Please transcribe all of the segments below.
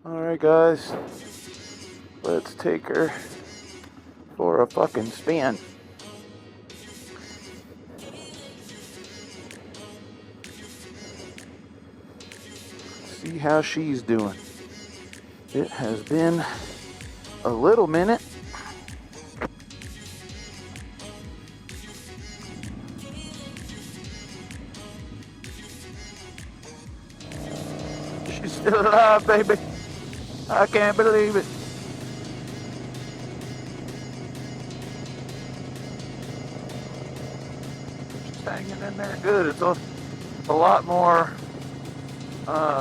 Alright guys, let's take her for a fucking spin. See how she's doing. It has been a little minute. She's still alive, baby. I can't believe it. She's hanging in there good. It's a lot more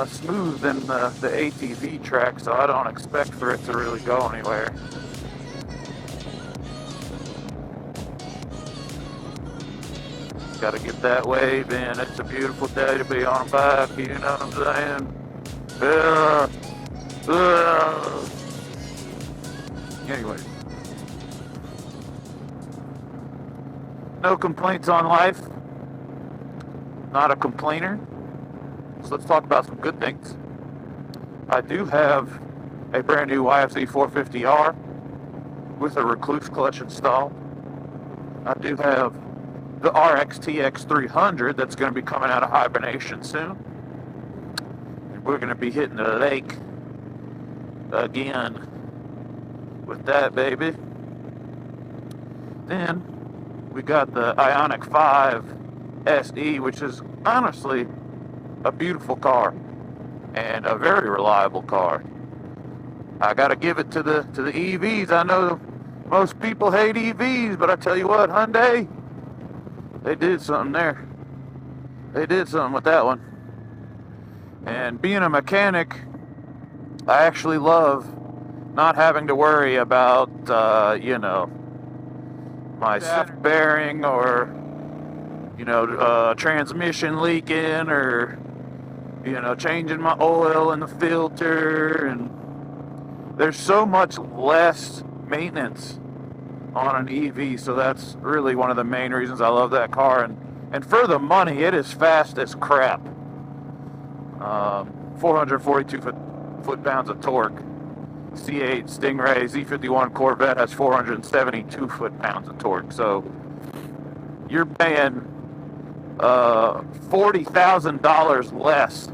smooth than the ATV track, so I don't expect for it to really go anywhere. Gotta get that wave in. It's a beautiful day to be on a bike, you know what I'm saying? Anyway. No complaints on life. Not a complainer. So let's talk about some good things. I do have a brand new YFZ 450R with a recluse clutch installed. I do have the RXTX 300 that's going to be coming out of hibernation soon. And we're going to be hitting the lake again with that baby. Then we got the Ioniq 5 SE, which is honestly a beautiful car and a very reliable car. I gotta give it to the EVs. I know most people hate EVs, but I tell you what, Hyundai, they did something there. They did something with that one. And being a mechanic, I actually love not having to worry about my shift bearing or transmission leaking or changing my oil in the filter. And there's so much less maintenance on an EV, so that's really one of the main reasons I love that car. And for the money, it is fast as crap. 442 foot-pounds of torque. C8 Stingray Z51 Corvette has 472 foot-pounds of torque. So you're paying $40,000 less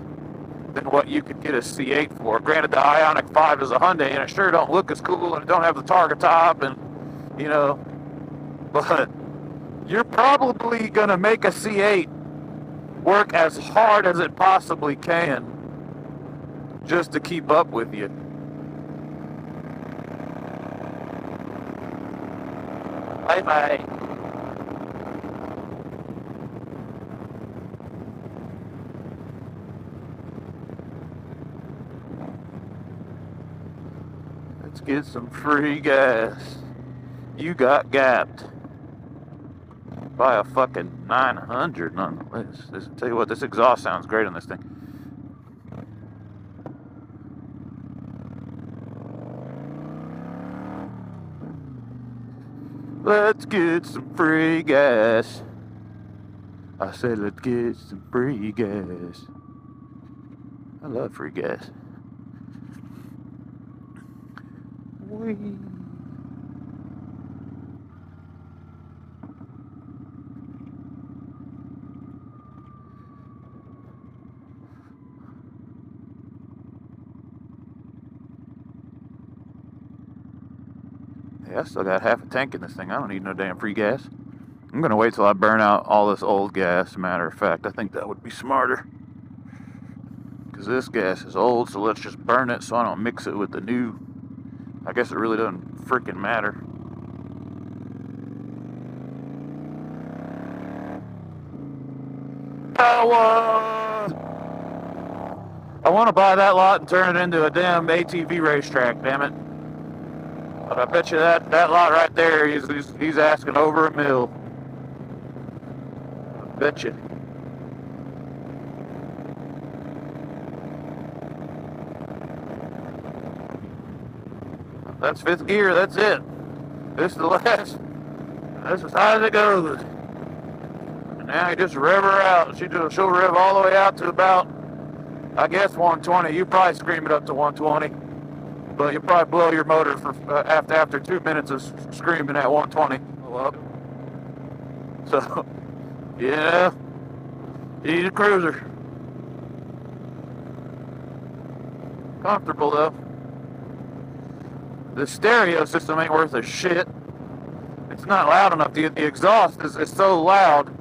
than what you could get a C8 for. Granted, the Ioniq 5 is a Hyundai, and it sure don't look as cool, and it don't have the target top, and but you're probably gonna make a C8 work as hard as it possibly can just to keep up with you. Bye-bye. Let's get some free gas. You got gapped by a fucking 900 nonetheless. Tell you what, this exhaust sounds great on this thing. Let's get some free gas. I said let's get some free gas. I love free gas. Whee. I still got half a tank in this thing. I don't need no damn free gas. I'm gonna wait till I burn out all this old gas. Matter of fact, I think that would be smarter. Because this gas is old, so let's just burn it so I don't mix it with the new. I guess it really doesn't freaking matter. I want to buy that lot and turn it into a damn ATV racetrack, damn it. But I bet you that lot right there, he's asking over $1 million. I bet you. That's fifth gear, that's it. This is the last. That's as high as it goes. And now you just rev her out. She'll rev all the way out to about I guess 120. You probably scream it up to 120, but you probably blow your motor for after 2 minutes of screaming at 120. Well, so yeah, he's a cruiser. Comfortable though. The stereo system ain't worth a shit. It's not loud enough. The exhaust is so loud.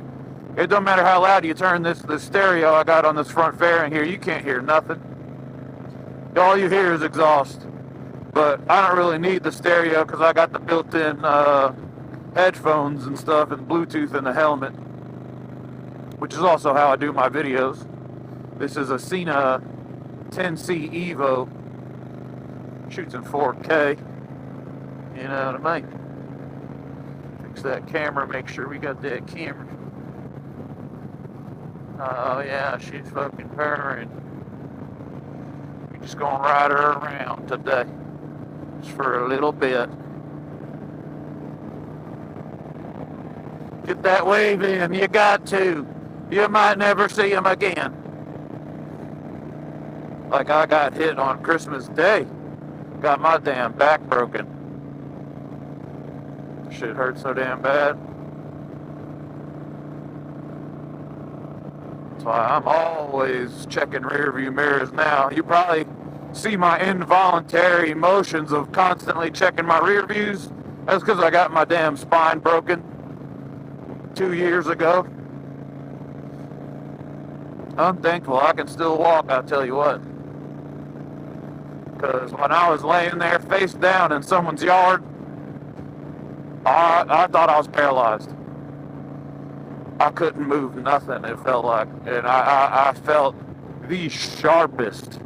It don't matter how loud you turn this stereo I got on this front fairing here, you can't hear nothing. All you hear is exhaust. But I don't really need the stereo because I got the built-in headphones and stuff and Bluetooth in the helmet, which is also how I do my videos. This is a Cena 10C Evo. Shoots in 4K. You know what I mean? Fix that camera, make sure we got that camera. Oh yeah, she's fucking purring. We're just gonna ride her around today. Just for a little bit. Get that wave in, you got to. You might never see him again. Like I got hit on Christmas Day. Got my damn back broken. Shit hurt so damn bad. That's why I'm always checking rear view mirrors now. You probably see my involuntary motions of constantly checking my rear views. That's because I got my damn spine broken 2 years ago. I'm thankful I can still walk, I'll tell you what. Because when I was laying there face down in someone's yard, I thought I was paralyzed. I couldn't move nothing, it felt like. And I felt the sharpest,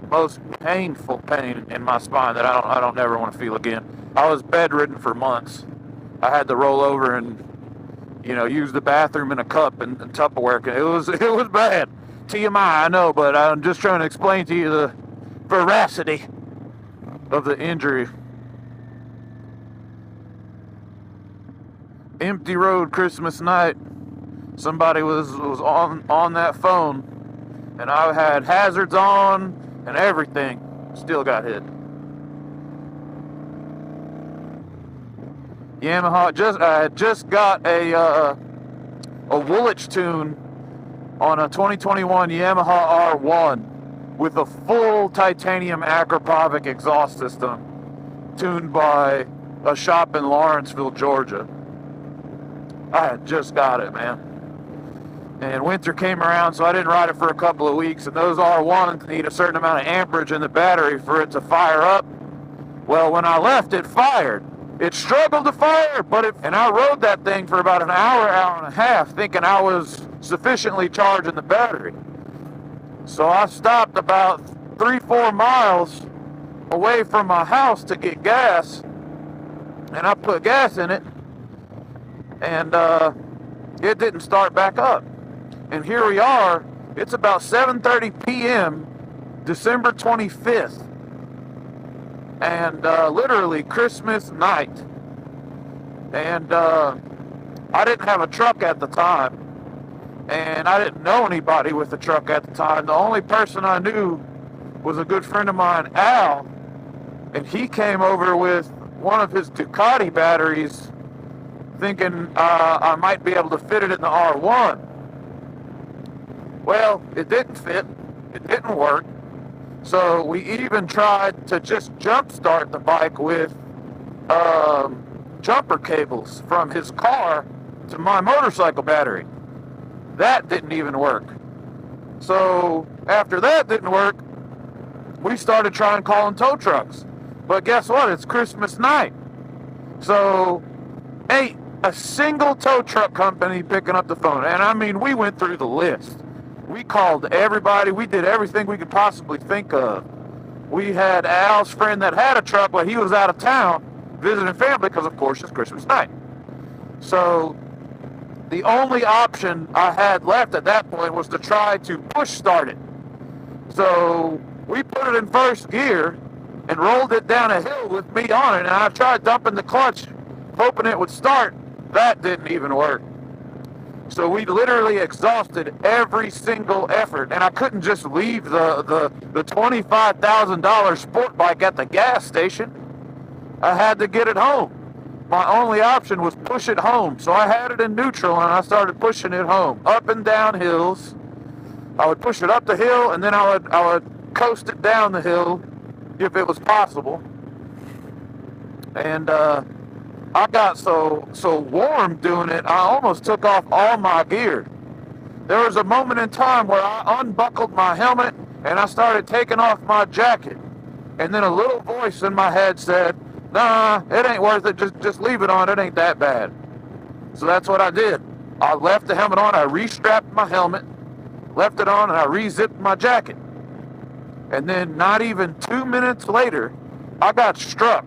most painful pain in my spine that I don't ever want to feel again. I was bedridden for months. I had to roll over and, use the bathroom in a cup and Tupperware. It was bad. TMI, I know, but I'm just trying to explain to you the veracity of the injury. Empty road Christmas night. Somebody was on that phone, and I had hazards on and everything. Still got hit. Yamaha I had just got a Woolwich tune on a 2021 Yamaha R1 with a full titanium Akrapovic exhaust system tuned by a shop in Lawrenceville, Georgia. I had just got it, man. And winter came around, so I didn't ride it for a couple of weeks, and those R1s need a certain amount of amperage in the battery for it to fire up. Well, when I left, it fired. It struggled to fire, and I rode that thing for about an hour and a half, thinking I was sufficiently charging the battery. So I stopped about 3-4 miles away from my house to get gas, and I put gas in it, and it didn't start back up. And here we are, it's about 7:30 p.m., December 25th. And literally Christmas night. And I didn't have a truck at the time. And I didn't know anybody with a truck at the time. The only person I knew was a good friend of mine, Al. And he came over with one of his Ducati batteries, thinking I might be able to fit it in the R1. Well, it didn't fit. It didn't work. So we even tried to just jump start the bike with jumper cables from his car to my motorcycle battery. That didn't even work. So after that didn't work, we started trying calling tow trucks. But guess what? It's Christmas night. So ain't a single tow truck company picking up the phone. And I mean, we went through the list. We called everybody. We did everything we could possibly think of. We had Al's friend that had a truck, but he was out of town visiting family because, of course, it's Christmas night. So the only option I had left at that point was to try to push start it. So we put it in first gear and rolled it down a hill with me on it. And I tried dumping the clutch, hoping it would start. That didn't even work. So we literally exhausted every single effort, and I couldn't just leave the $25,000 sport bike at the gas station. I had to get it home. My only option was push it home. So I had it in neutral, and I started pushing it home, up and down hills. I would push it up the hill, and then I would coast it down the hill if it was possible. And I got so warm doing it, I almost took off all my gear. There was a moment in time where I unbuckled my helmet and I started taking off my jacket. And then a little voice in my head said, "Nah, it ain't worth it. Just leave it on. It ain't that bad." So that's what I did. I left the helmet on. I restrapped my helmet, left it on, and I re-zipped my jacket. And then not even 2 minutes later, I got struck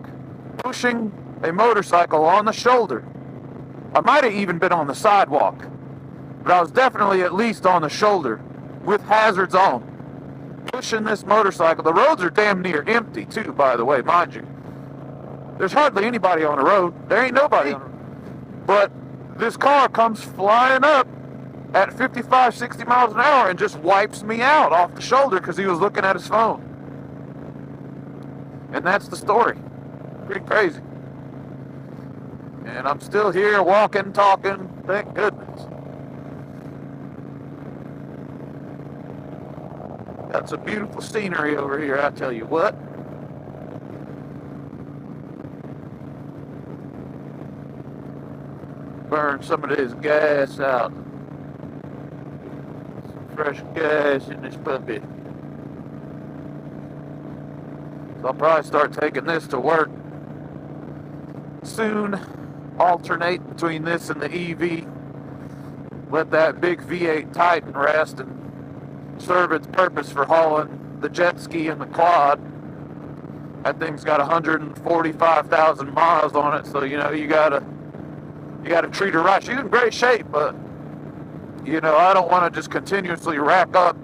pushing a motorcycle on the shoulder. I might have even been on the sidewalk, but I was definitely at least on the shoulder with hazards on, pushing this motorcycle. The roads are damn near empty too, by the way, mind you. There's hardly anybody on the road. There ain't nobody on the road. But this car comes flying up at 55, 60 miles an hour and just wipes me out off the shoulder because he was looking at his phone. And that's the story. Pretty crazy. And I'm still here walking, talking, thank goodness. Got some beautiful scenery over here, I tell you what. Burn some of this gas out. Some fresh gas in this puppy. So I'll probably start taking this to work soon. Alternate between this and the EV. Let that big V8 Titan rest and serve its purpose for hauling the jet ski and the quad. That thing's got 145,000 miles on it, so you know you gotta treat her right. She's in great shape, but you know I don't want to just continuously rack up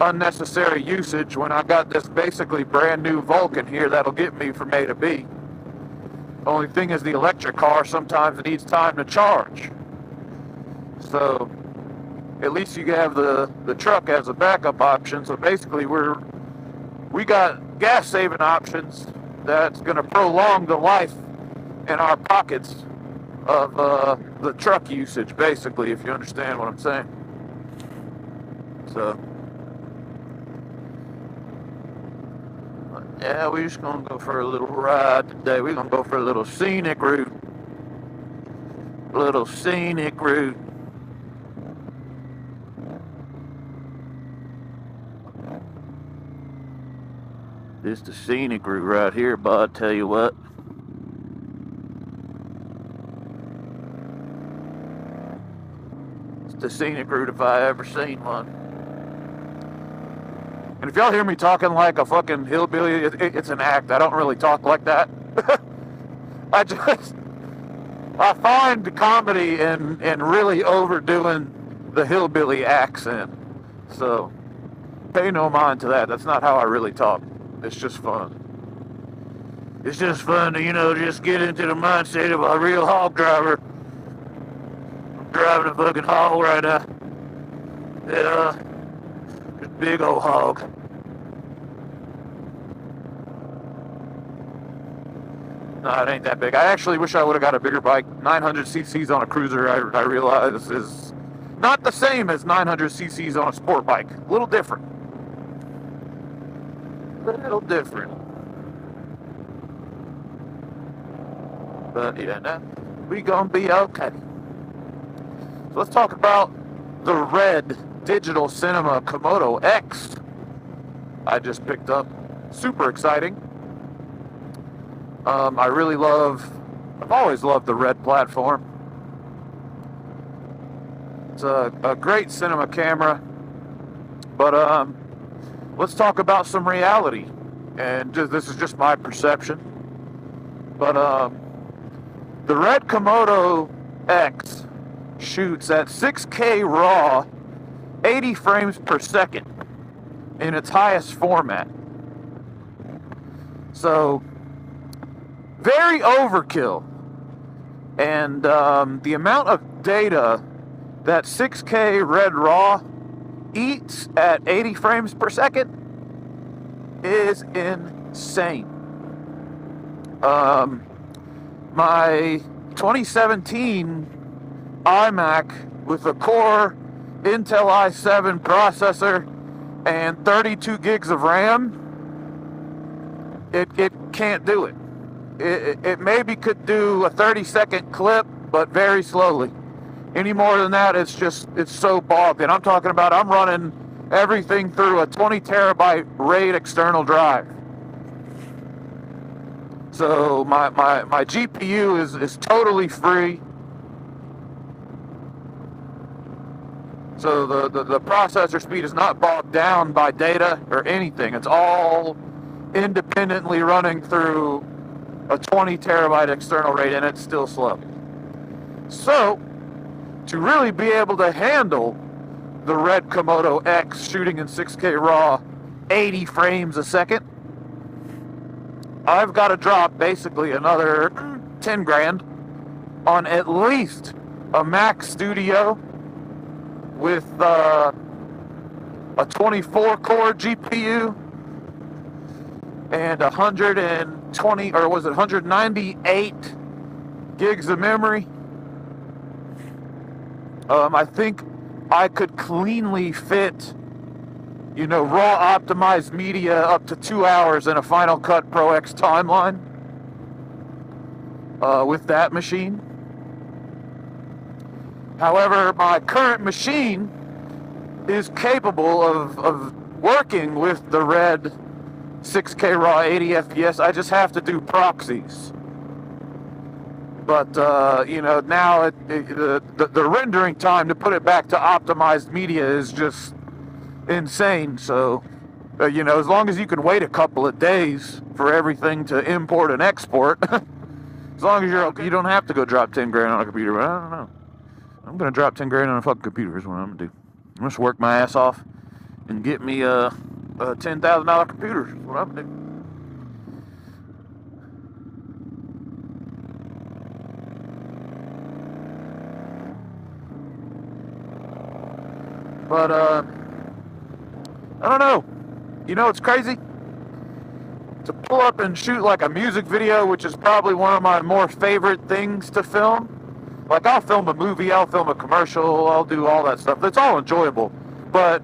unnecessary usage when I got this basically brand new Vulcan here that'll get me from A to B. Only thing is the electric car sometimes it needs time to charge. So at least you have the truck as a backup option. So basically we got gas saving options that's going to prolong the life in our pockets of the truck usage, basically, if you understand what I'm saying. So yeah, we're just going to go for a little ride today. We're going to go for a little scenic route. Little scenic route. This the scenic route right here, bud, tell you what. It's the scenic route if I ever seen one. And if y'all hear me talking like a fucking hillbilly, it's an act. I don't really talk like that. I find comedy in really overdoing the hillbilly accent. So, pay no mind to that. That's not how I really talk. It's just fun. It's just fun to, you know, just get into the mindset of a real hog driver. I'm driving a fucking hog right now. Yeah. Big old hog. No, it ain't that big. I actually wish I would have got a bigger bike. 900 cc's on a cruiser, I realize, is not the same as 900 cc's on a sport bike. A little different. But yeah, nah, we gonna be okay. So let's talk about the red digital cinema Komodo X I just picked up. Super exciting. I've always loved the red platform. It's a great cinema camera, but let's talk about some reality. And this is just my perception, but the red Komodo X shoots at 6K RAW, 80 frames per second in its highest format. So, very overkill. And the amount of data that 6K Red Raw eats at 80 frames per second is insane. My 2017 iMac with a Core Intel i7 processor and 32 gigs of RAM, it can't do it. It maybe could do a 30-second clip, but very slowly. Any more than that, it's so bogged. And I'm talking about, I'm running everything through a 20 terabyte RAID external drive. So my GPU is totally free. So the processor speed is not bogged down by data or anything. It's all independently running through a 20 terabyte external RAID, and it's still slow. So to really be able to handle the Red Komodo X shooting in 6K RAW 80 frames a second, I've got to drop basically another 10 grand on at least a Mac Studio with a 24 core GPU and 120, or was it 198 gigs of memory. I think I could cleanly fit, raw optimized media up to 2 hours in a Final Cut Pro X timeline with that machine. However, my current machine is capable of working with the Red 6K RAW 80 FPS. I just have to do proxies. But, now the rendering time to put it back to optimized media is just insane. So, as long as you can wait a couple of days for everything to import and export, as long as you don't have to go drop 10 grand on a computer. But I don't know. I'm going to drop 10 grand on a fucking computer is what I'm going to do. I'm going to work my ass off and get me a $10,000 computer is what I'm going to do. But, I don't know. It's crazy? To pull up and shoot like a music video, which is probably one of my more favorite things to film. Like, I'll film a movie, I'll film a commercial, I'll do all that stuff. It's all enjoyable. But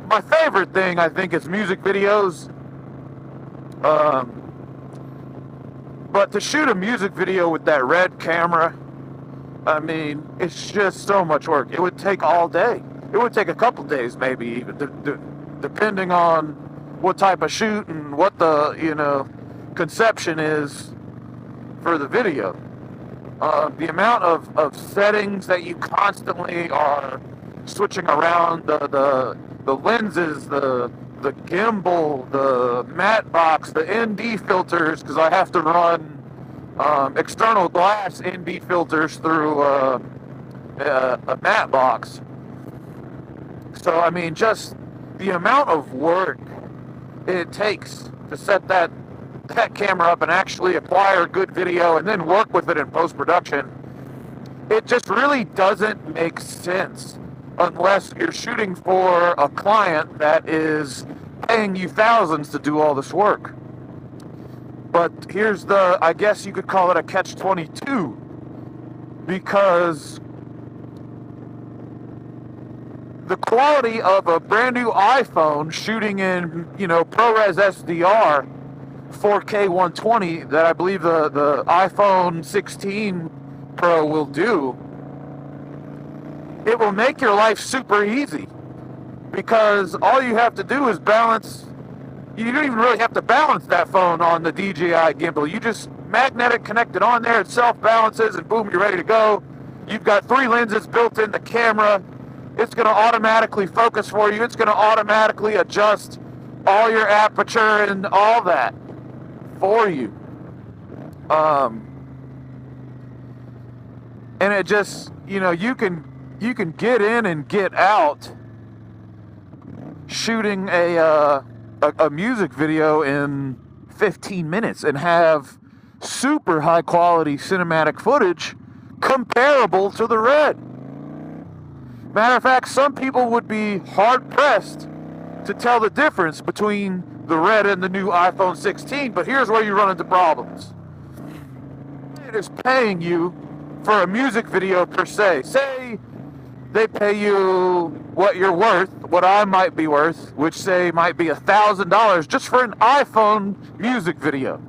my favorite thing, I think, is music videos. But to shoot a music video with that Red camera, I mean, it's just so much work. It would take all day. It would take a couple days, maybe, even, depending on what type of shoot and what the, conception is for the video. The amount of settings that you constantly are switching around, the lenses, the gimbal, the matte box, the ND filters, because I have to run external glass ND filters through a matte box. So, I mean, just the amount of work it takes to set that camera up and actually acquire good video and then work with it in post-production, it just really doesn't make sense unless you're shooting for a client that is paying you thousands to do all this work. But here's I guess you could call it a catch-22, because the quality of a brand new iPhone shooting in, ProRes SDR 4K 120 that I believe the iPhone 16 Pro will do, it will make your life super easy, because all you have to do is balance. You don't even really have to balance that phone on the DJI gimbal. You just magnetic connect it on there, it self-balances, and boom, you're ready to go. You've got 3 lenses built in the camera. It's going to automatically focus for you. It's going to automatically adjust all your aperture and all that for you. And it just, you can get in and get out shooting a music video in 15 minutes and have super high quality cinematic footage comparable to the Red. Matter of fact, some people would be hard-pressed to tell the difference between the red and the new iPhone 16, but here's where you run into problems. It is paying you for a music video per se. Say they pay you what you're worth, what I might be worth, which say might be $1,000 just for an iPhone music video.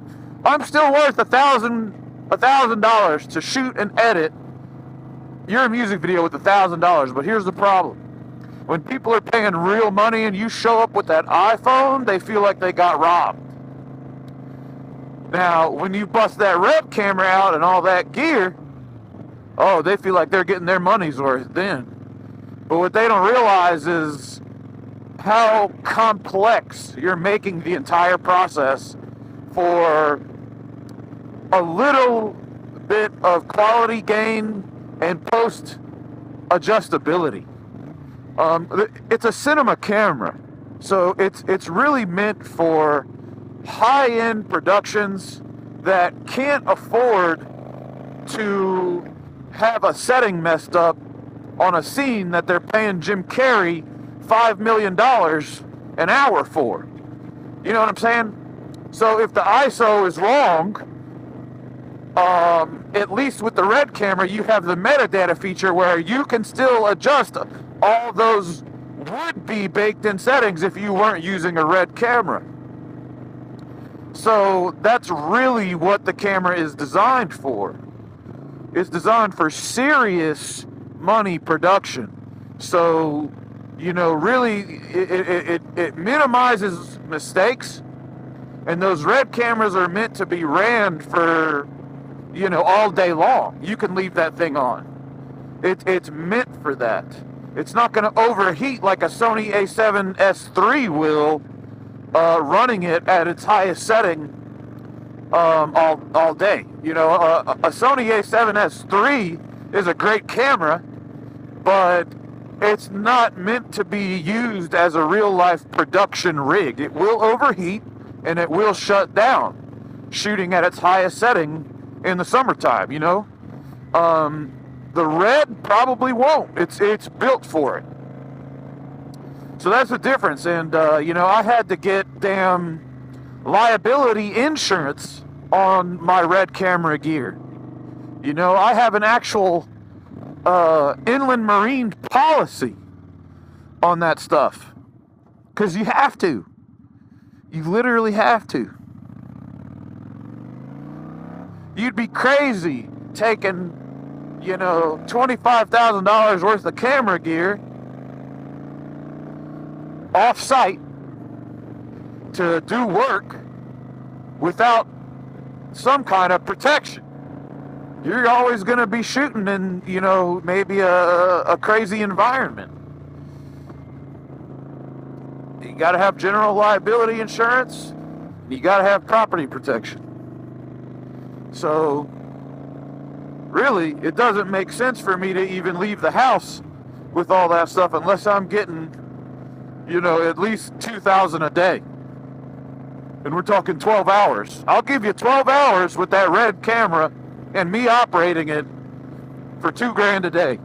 I'm still worth $1,000 to shoot and edit your music video with $1,000. But here's the problem: when people are paying real money and you show up with that iPhone, they feel like they got robbed. Now, when you bust that red camera out and all that gear, oh, they feel like they're getting their money's worth then. But what they don't realize is how complex you're making the entire process for a little bit of quality gain and post adjustability. It's a cinema camera, so it's really meant for high-end productions that can't afford to have a setting messed up on a scene that they're paying Jim Carrey $5 million an hour for. You know what I'm saying? So if the ISO is wrong, at least with the red camera, you have the metadata feature where you can still adjust all those would-be baked-in settings if you weren't using a red camera. So that's really what the camera is designed for. It's designed for serious money production. So, you know, really, it minimizes mistakes, and those red cameras are meant to be ran for, you know, all day long. You can leave that thing on. It's meant for that. It's not going to overheat like a Sony a7S III will, running it at its highest setting all day. You know, a Sony a7S III is a great camera, but it's not meant to be used as a real-life production rig. It will overheat and it will shut down shooting at its highest setting in the summertime, you know. The red probably won't. It's built for it. So that's the difference. And, you know, I had to get damn liability insurance on my red camera gear. You know, I have an actual inland marine policy on that stuff. Because you have to. You literally have to. You'd be crazy taking, you know, $25,000 worth of camera gear off-site to do work without some kind of protection. You're always going to be shooting in, you know, maybe a crazy environment. You got to have general liability insurance. You got to have property protection. So, really, it doesn't make sense for me to even leave the house with all that stuff unless I'm getting, you know, at least $2,000 a day. And we're talking 12 hours. I'll give you 12 hours with that red camera and me operating it for $2,000 a day.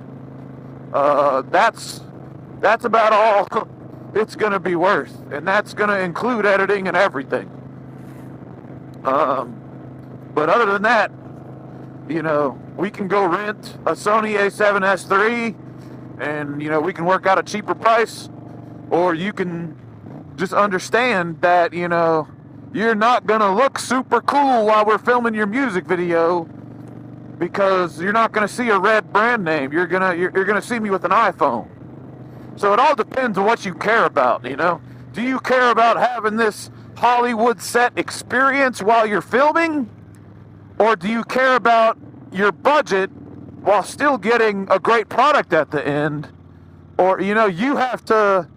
That's about all it's going to be worth. And that's going to include editing and everything. But other than that, you know, we can go rent a Sony a7S III and, you know, we can work out a cheaper price. Or you can just understand that, you know, you're not going to look super cool while we're filming your music video because you're not going to see a red brand name. You're going to see me with an iPhone. So it all depends on what you care about, you know. Do you care about having this Hollywood set experience while you're filming? Or do you care about your budget while still getting a great product at the end? Or, you know, you have to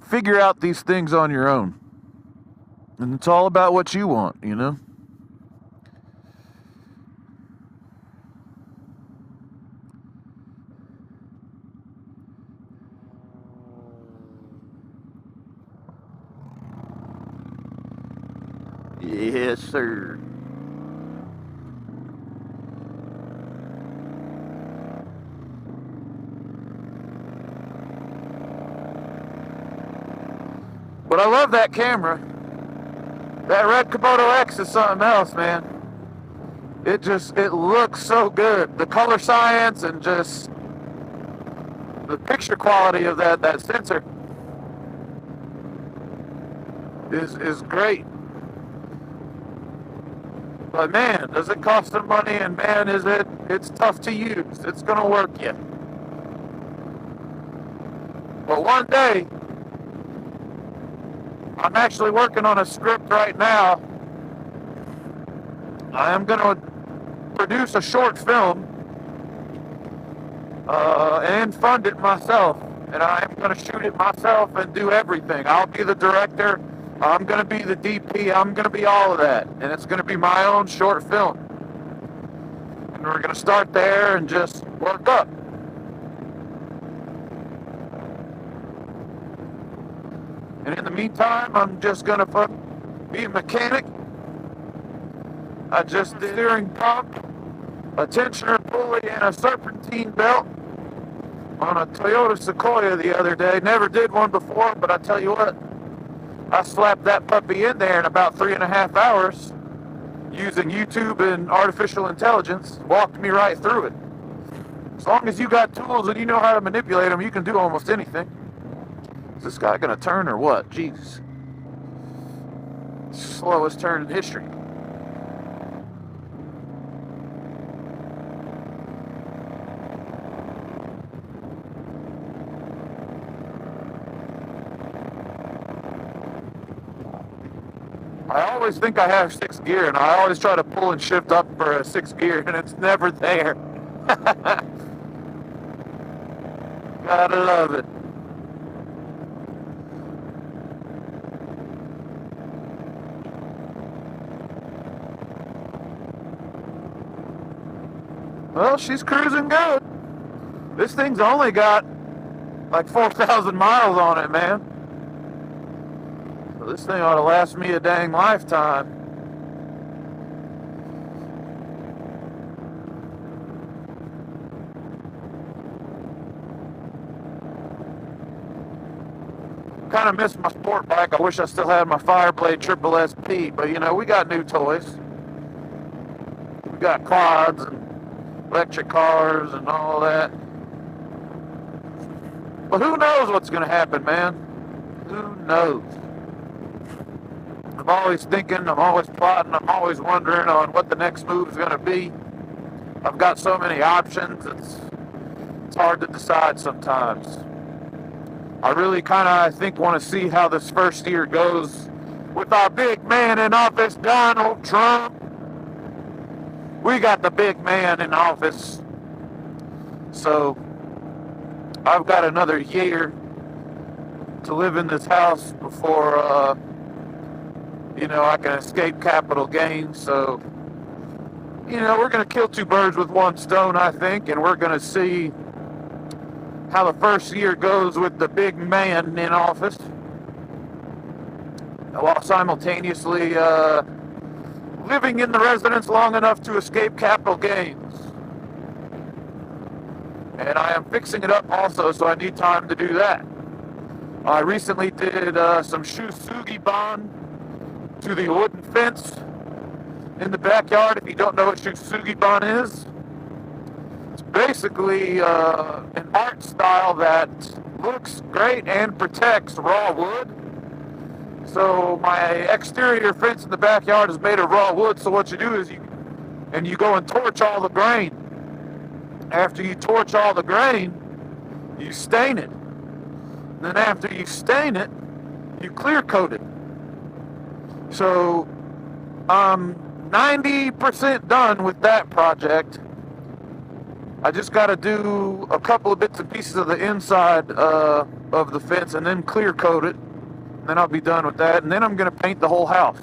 figure out these things on your own. And it's all about what you want, you know? Yes, sir. But I love that camera. That red Komodo X is something else, man. It looks so good. The color science and just the picture quality of that sensor is great. But man, does it cost some money, and man, it's tough to use. It's gonna work you. But one day, I'm actually working on a script right now. I am gonna produce a short film and fund it myself. And I am gonna shoot it myself and do everything. I'll be the director. I'm going to be the DP. I'm going to be all of that. And it's going to be my own short film. And we're going to start there and just work up. And in the meantime, I'm just going to be a mechanic. I just did a steering pump, a tensioner pulley, and a serpentine belt on a Toyota Sequoia the other day. Never did one before, but I tell you what, I slapped that puppy in there in about 3.5 hours using YouTube and artificial intelligence. Walked me right through it. As long as you got tools and you know how to manipulate them, you can do almost anything. Is this guy going to turn or what? Jeez. Slowest turn in history. I always think I have 6th gear, and I always try to pull and shift up for a 6th gear, and it's never there. Gotta love it. Well, she's cruising good. This thing's only got like 4,000 miles on it, man. This thing ought to last me a dang lifetime. Kind of miss my sport bike. I wish I still had my Fireblade Triple SP, but you know, we got new toys. We got quads and electric cars and all that. But who knows what's going to happen, man? Who knows? I'm always thinking, I'm always plotting, I'm always wondering on what the next move is going to be. I've got so many options, it's hard to decide sometimes. I really kind of, I think, want to see how this first year goes with our big man in office, Donald Trump. We got the big man in office. So, I've got another year to live in this house before, I can escape capital gains. So, we're going to kill 2 birds with 1 stone, I think, and we're going to see how the first year goes with the big man in office, while simultaneously living in the residence long enough to escape capital gains. And I am fixing it up also, so I need time to do that. I recently did some Shusugi bond to the wooden fence in the backyard. If you don't know what Shusugi-ban is, it's basically an art style that looks great and protects raw wood. So my exterior fence in the backyard is made of raw wood, so what you do is you go and torch all the grain. After you torch all the grain, you stain it. Then after you stain it, you clear coat it. So I'm 90% done with that project. I just got to do a couple of bits and pieces of the inside of the fence and then clear coat it. And then I'll be done with that. And then I'm going to paint the whole house.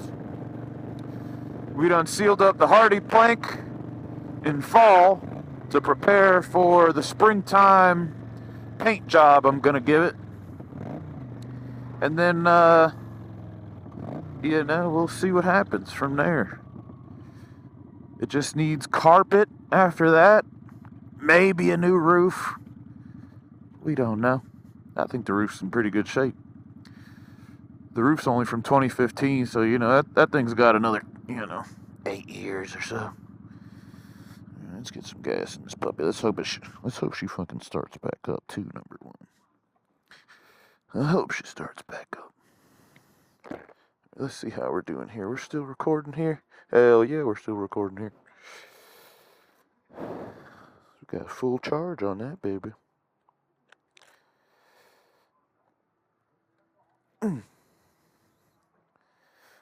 We done sealed up the hardy plank in fall to prepare for the springtime paint job I'm going to give it. And then, we'll see what happens from there. It just needs carpet after that. Maybe a new roof. We don't know. I think the roof's in pretty good shape. The roof's only from 2015, so, you know, that thing's got another, you know, 8 years or so. Let's get some gas in this puppy. Let's hope she fucking starts back up, too, number one. I hope she starts back up. Let's see how we're doing here. We're still recording here? Hell yeah, we're still recording here. We got full charge on that, baby.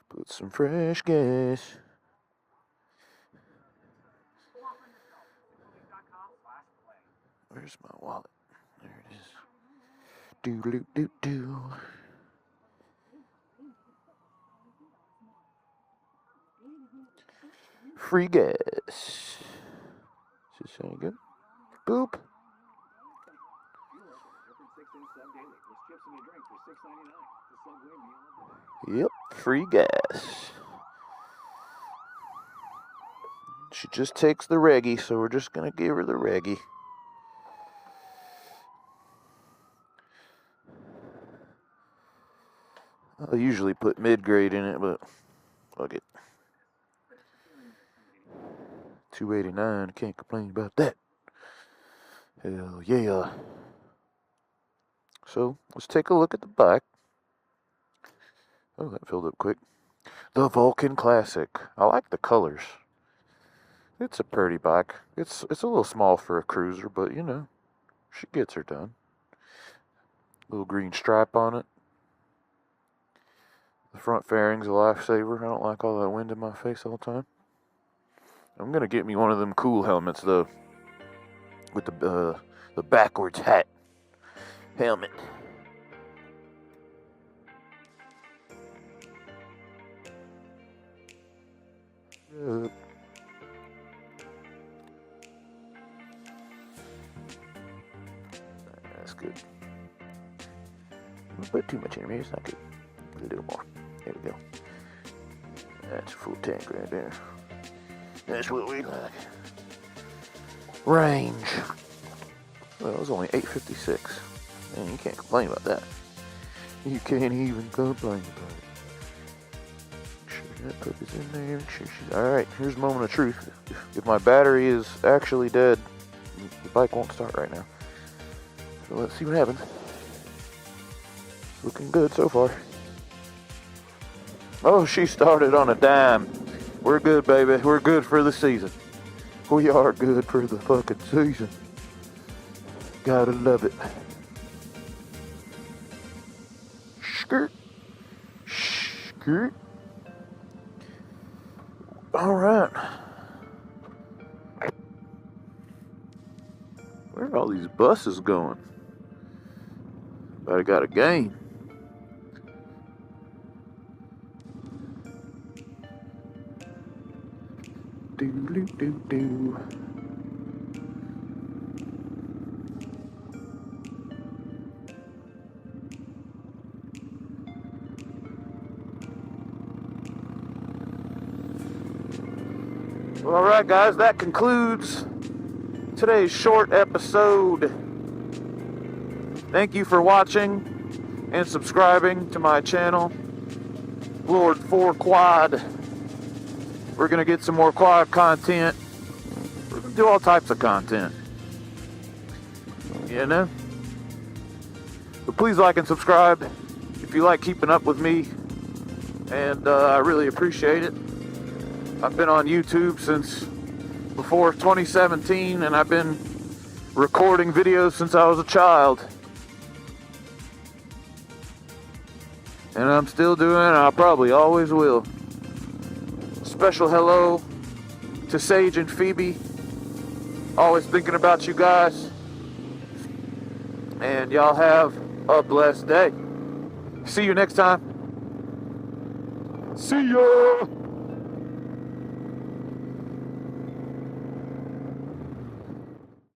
Put some fresh gas. Where's my wallet? There it is. Doo-doo-doo-doo. Free gas. Is this any good? Boop. Yep, free gas. She just takes the reggie, so we're just gonna give her the reggie. I usually put mid-grade in it, but fuck it. $2.89, can't complain about that. Hell yeah. So, let's take a look at the bike. Oh, that filled up quick. The Vulcan Classic. I like the colors. It's a pretty bike. It's a little small for a cruiser, but you know, she gets her done. Little green stripe on it. The front fairing's a lifesaver. I don't like all that wind in my face all the time. I'm gonna get me one of them cool helmets though, with the backwards hat helmet. That's good. Don't put too much in here. It's not good. Put a little more. There we go. That's a full tank right there. That's what we like. Range. Well, it was only 856. Man, you can't complain about that. You can't even complain about it. Make sure that puppy's in there. Make sure she's... Alright, here's a moment of truth. If my battery is actually dead, the bike won't start right now. So let's see what happens. Looking good so far. Oh, she started on a dime. We're good, baby. We're good for the season. We are good for the fucking season. Gotta love it. Skirt. Skirt. Alright. Where are all these buses going? But I got a game. Do. Well, alright guys, that concludes today's short episode. Thank you for watching and subscribing to my channel, Lord 4 Quad. We're going to get some more quad content. We're going to do all types of content. You know? But please like and subscribe if you like keeping up with me. And I really appreciate it. I've been on YouTube since before 2017, and I've been recording videos since I was a child. And I'm still doing it, and I probably always will. Special hello to Sage and Phoebe. Always thinking about you guys. And y'all have a blessed day. See you next time. See ya!